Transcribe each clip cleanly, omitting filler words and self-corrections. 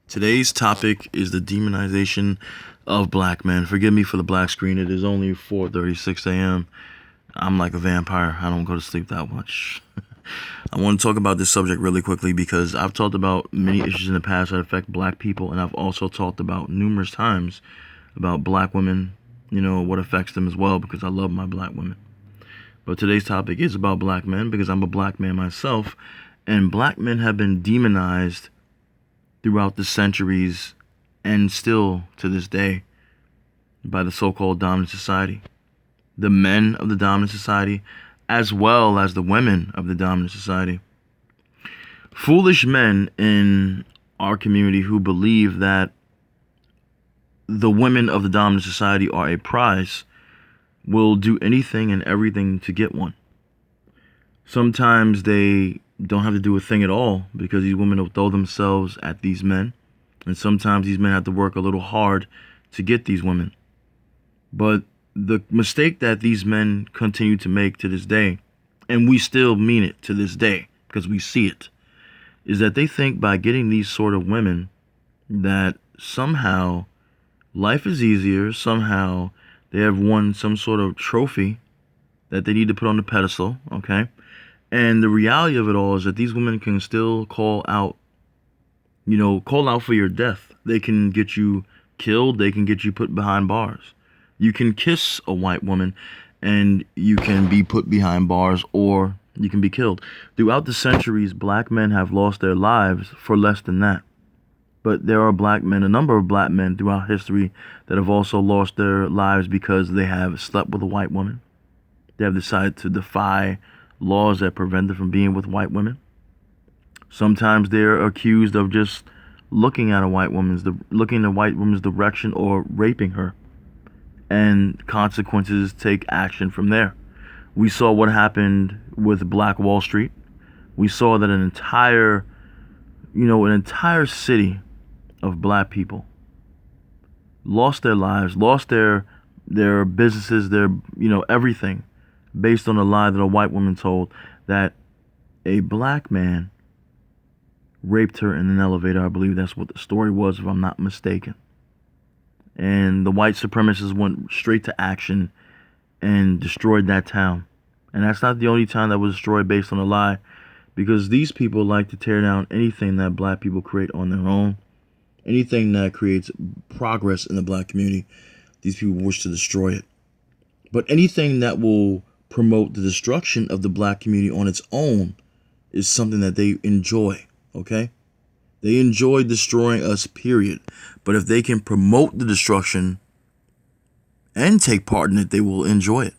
Today's topic is the demonization of black men. Forgive me for the black screen. It is only 4:36 a.m. I'm like a vampire. I don't go to sleep that much. I want to talk about this subject really quickly because I've talked about many issues in the past that affect black people, and I've also talked about numerous times about black women, what affects them as well, because I love my black women. But today's topic is about black men because I'm a black man myself, and black men have been demonized throughout the centuries and still to this day by the so-called dominant society. The men of the dominant society as well as the women of the dominant society. Foolish men in our community who believe that the women of the dominant society are a prize will do anything and everything to get one. Sometimes they don't have to do a thing at all because these women will throw themselves at these men. And sometimes these men have to work a little hard to get these women. But the mistake that these men continue to make to this day, and we still mean it to this day because we see it, is that they think by getting these sort of women that somehow life is easier, somehow they have won some sort of trophy that they need to put on the pedestal, okay? And the reality of it all is that these women can still call out for your death. They can get you killed. They can get you put behind bars. You can kiss a white woman and you can be put behind bars, or you can be killed. Throughout the centuries, black men have lost their lives for less than that. But there are a number of black men throughout history that have also lost their lives because they have slept with a white woman. They have decided to defy laws that prevent them from being with white women. Sometimes they're accused of just looking in a white woman's direction or raping her, and consequences take action from there. We saw what happened with Black Wall Street. We saw that an entire city of black people lost their lives, lost their businesses, their everything, based on a lie that a white woman told that a black man raped her in an elevator. I believe that's what the story was, if I'm not mistaken. And the white supremacists went straight to action and destroyed that town. And that's not the only town that was destroyed based on a lie, because these people like to tear down anything that black people create on their own, anything that creates progress in the black community. These people wish to destroy it. But anything that will promote the destruction of the black community on its own is something that they enjoy, okay? They enjoy destroying us, period. But if they can promote the destruction and take part in it, they will enjoy it.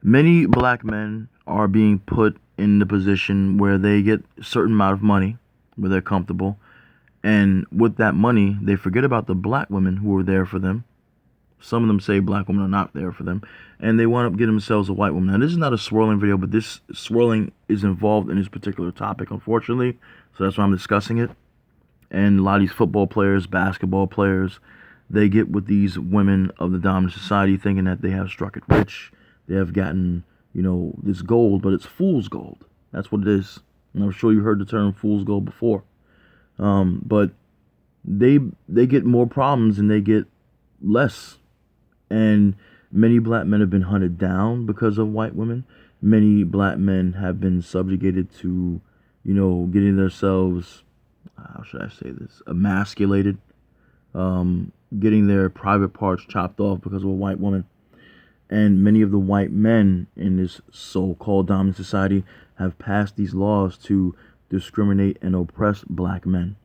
Many black men are being put in the position where they get a certain amount of money, where they're comfortable, and with that money, they forget about the black women who are there for them. Some of them say black women are not there for them, and they wind up getting themselves a white woman. Now, this is not a swirling video, but this swirling is involved in this particular topic, unfortunately, so that's why I'm discussing it. And a lot of these football players, basketball players, they get with these women of the dominant society thinking that they have struck it rich. They have gotten, this gold, but it's fool's gold. That's what it is. And I'm sure you heard the term fool's gold before. But they get more problems and they get less. And many black men have been hunted down because of white women. Many black men have been subjugated to, getting themselves, how should I say this, emasculated, getting their private parts chopped off because of a white woman. And many of the white men in this so-called dominant society have passed these laws to discriminate and oppress black men.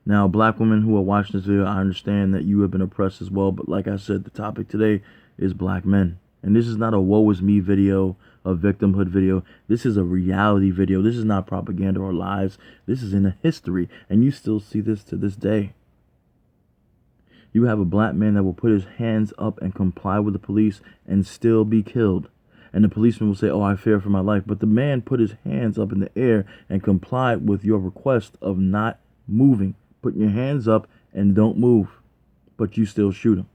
Now, black women who are watching this video, I understand that you have been oppressed as well. But like I said, the topic today is black men. And this is not a woe is me video, a victimhood video. This is a reality video. This is not propaganda or lies. This is in a history. And you still see this to this day. You have a black man that will put his hands up and comply with the police and still be killed. And the policeman will say, oh, I fear for my life. But the man put his hands up in the air and complied with your request of not moving. Putting your hands up and don't move. But you still shoot him.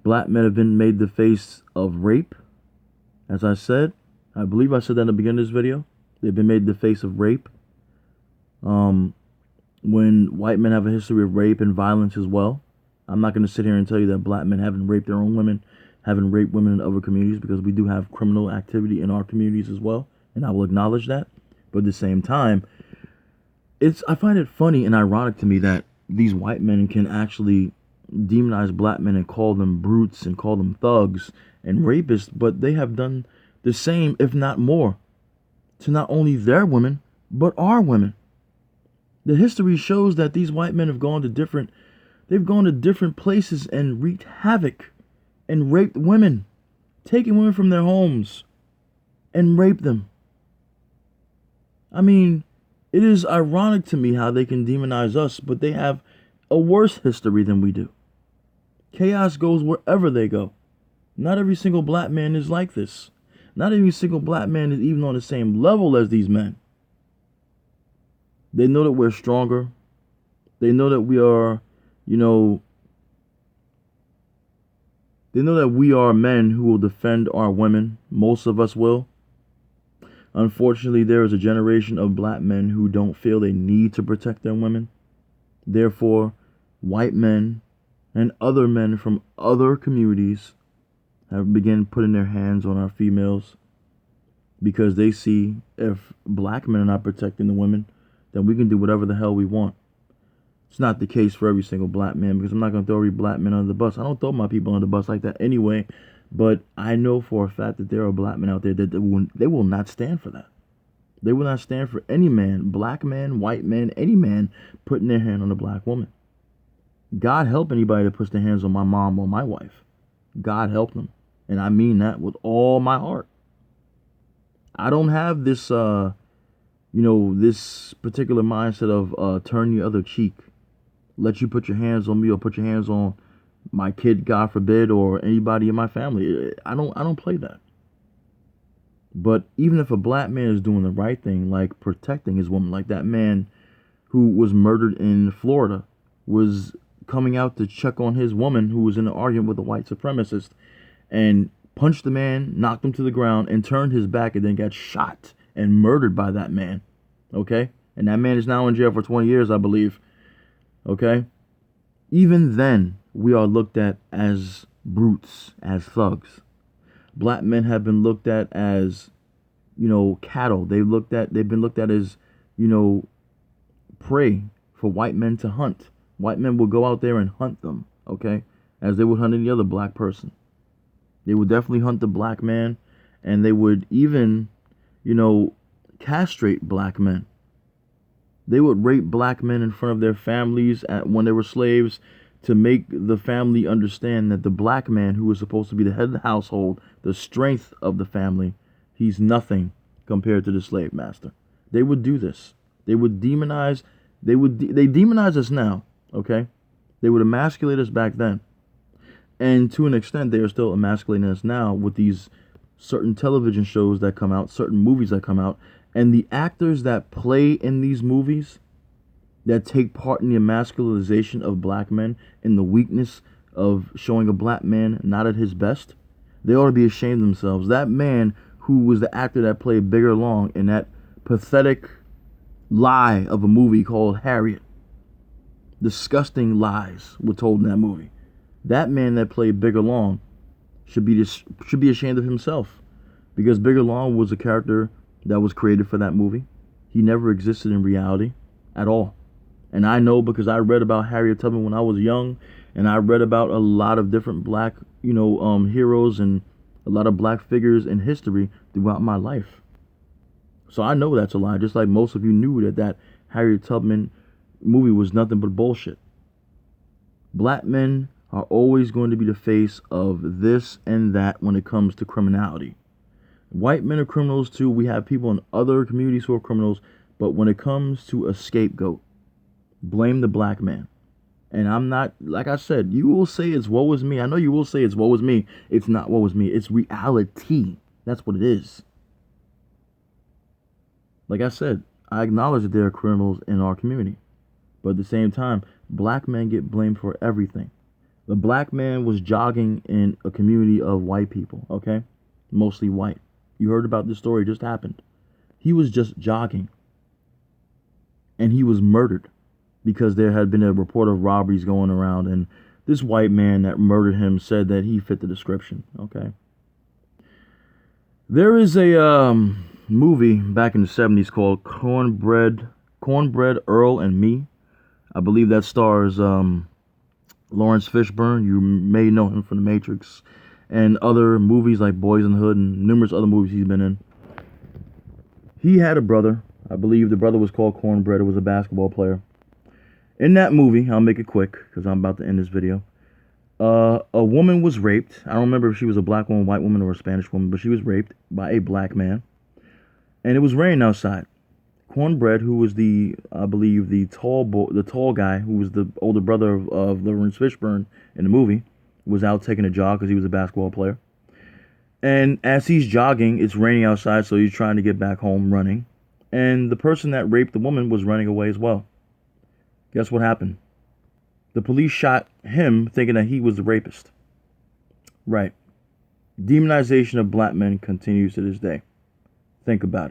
Black men have been made the face of rape. As I said, I believe I said that in the beginning of this video. They've been made the face of rape. when white men have a history of rape and violence as well. I'm not going to sit here and tell you that black men haven't raped their own women, haven't raped women in other communities, because we do have criminal activity in our communities as well, and I will acknowledge that. But at the same time, I find it funny and ironic to me that these white men can actually demonize black men and call them brutes and call them thugs and rapists, but they have done the same, if not more, to not only their women, but our women. The history shows that these white men have they've gone to different places and wreaked havoc and raped women, taken women from their homes and raped them. I mean, it is ironic to me how they can demonize us, but they have a worse history than we do. Chaos goes wherever they go. Not every single black man is like this. Not every single black man is even on the same level as these men. They know that we're stronger. They know that we are, they know that we are men who will defend our women. Most of us will. Unfortunately, there is a generation of black men who don't feel they need to protect their women. Therefore, white men and other men from other communities have begun putting their hands on our females because they see if black men are not protecting the women, then we can do whatever the hell we want. It's not the case for every single black man, because I'm not going to throw every black man under the bus. I don't throw my people under the bus like that anyway, but I know for a fact that there are black men out there that they will not stand for that. They will not stand for any man, black man, white man, any man putting their hand on a black woman. God help anybody that puts their hands on my mom or my wife. God help them. And I mean that with all my heart. I don't have this, this particular mindset of turn the other cheek. Let you put your hands on me or put your hands on my kid, God forbid, or anybody in my family. I don't play that. But even if a black man is doing the right thing, like protecting his woman, like that man who was murdered in Florida was coming out to check on his woman who was in an argument with a white supremacist and punched the man, knocked him to the ground, and turned his back and then got shot and murdered by that man. Okay? And that man is now in jail for 20 years, I believe. Okay? Even then, we are looked at as brutes, as thugs. Black men have been looked at as, cattle. They've been looked at as, prey for white men to hunt. White men will go out there and hunt them, okay? As they would hunt any other black person. They would definitely hunt the black man, and they would even, castrate black men. They would rape black men in front of their families when they were slaves to make the family understand that the black man who was supposed to be the head of the household, the strength of the family, he's nothing compared to the slave master. They would do this. They would demonize. They demonize us now, okay? They would emasculate us back then. And to an extent, they are still emasculating us now with these certain television shows that come out, certain movies that come out, and the actors that play in these movies that take part in the emasculization of black men and the weakness of showing a black man not at his best, they ought to be ashamed of themselves. That man who was the actor that played Bigger Long in that pathetic lie of a movie called Harriet. Disgusting lies were told in that movie. That man that played Bigger Long should be ashamed of himself, because Bigger Long was a character that was created for that movie. He never existed in reality at all. And I know because I read about Harriet Tubman when I was young, and I read about a lot of different black, heroes and a lot of black figures in history throughout my life. So I know that's a lie, just like most of you knew that Harriet Tubman movie was nothing but bullshit. Black men are always going to be the face of this and that when it comes to criminality. White men are criminals too. We have people in other communities who are criminals, but when it comes to a scapegoat, blame the black man. And I'm not, like I said, you will say it's woe is me. I know you will say it's woe is me. It's not woe is me. It's reality. That's what it is. Like I said, I acknowledge that there are criminals in our community. But at the same time, black men get blamed for everything. The black man was jogging in a community of white people, okay? Mostly white. You heard about this story, it just happened. He was just jogging. And he was murdered. because there had been a report of robberies going around, and this white man that murdered him said that he fit the description. Okay. There is a movie back in the 70s called Cornbread Earl and Me. I believe that stars Lawrence Fishburne. You may know him from The Matrix and other movies like Boys in the Hood and numerous other movies he's been in. He had a brother. I believe the brother was called Cornbread. It was a basketball player. In that movie, I'll make it quick because I'm about to end this video. A woman was raped. I don't remember if she was a black woman, white woman, or a Spanish woman, but she was raped by a black man. And it was raining outside. Cornbread, who was I believe, the tall guy, who was the older brother of Lawrence Fishburne in the movie, was out taking a jog because he was a basketball player. And as he's jogging, it's raining outside, so he's trying to get back home running. And the person that raped the woman was running away as well. Guess what happened? The police shot him thinking that he was the rapist. Right. Demonization of black men continues to this day. Think about it.